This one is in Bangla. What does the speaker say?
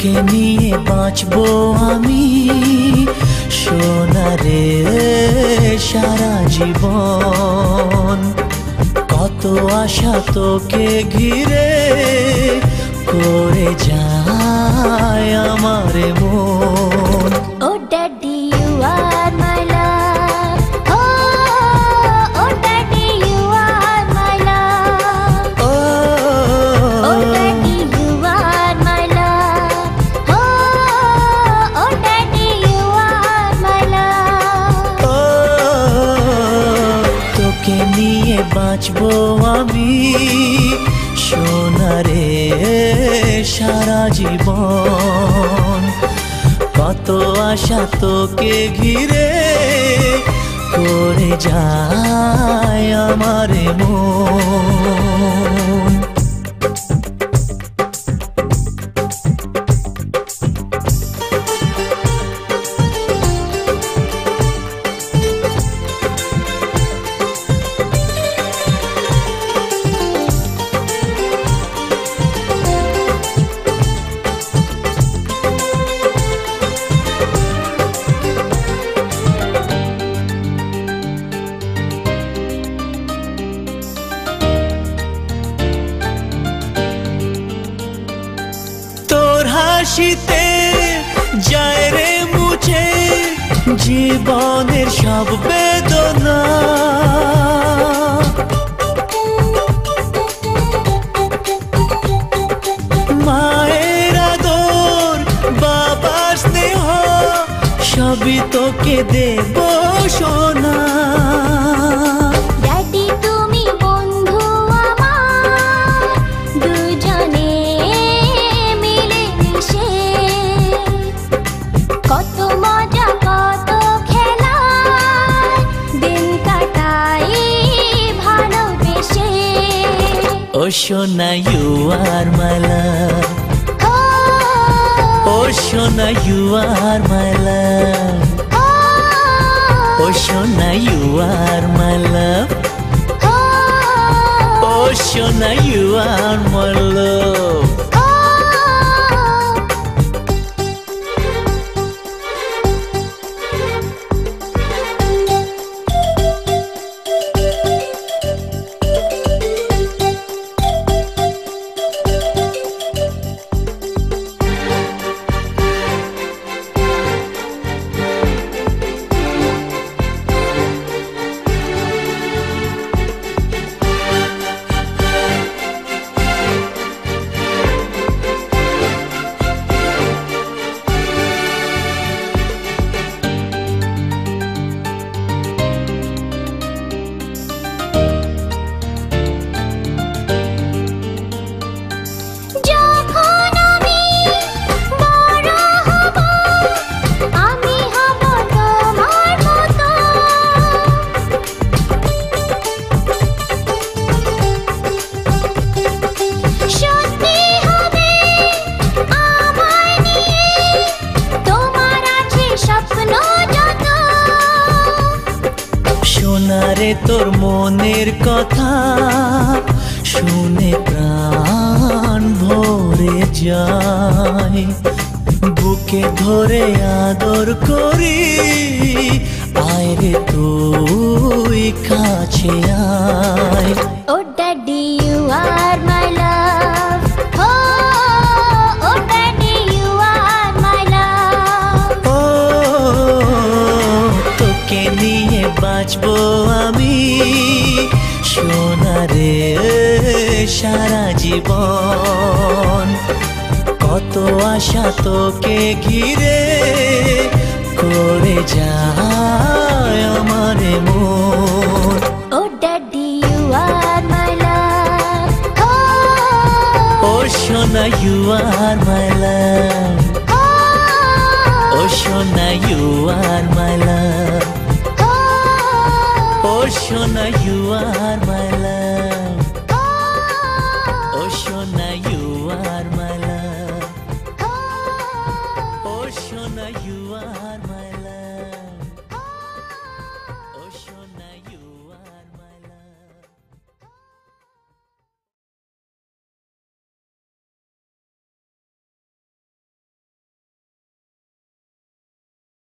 তোকে নিয়ে বাঁচবো আমি সোনারে সারা জীবন। কত আশা তোকে ঘিরে করে যায় আমার মন। Oh daddy, you are my love. Oh daddy, you are my love. Oh daddy, you are my love. Oh daddy, you are my love. তোকে নিয়ে বাঁচবো আমি সোনারে সারা জীবন। কত আশা তোকে ঘিরে করে যায় আমার মন। হাসিতে যায় রে মুছে জীবনের সব বেদনা। মায়ের আদর বাবার স্নেহ সবই তোকে দেব সোনা। Oh Shona, you are my love. Oh Shona, you are my love. Oh Shona, you are my love. Oh Shona, you are my love. সোনারে তোর মনের কথা শুনে প্রাণ ভরে যায়। বুকে ধরে আদর করি আয় রে তুই কাছে আয়। Oh daddy, you are my love. Oh daddy, you are my love. তোকে নিয়ে বাঁচবো আমি সোনারে সারা জীবন। কত আশা তোকে ঘিরে করে যায় আমার মন। Oh daddy, you are my love. Oh Shona, you are my love. Oh Shona, you are my love. Oh Shona, you are my love.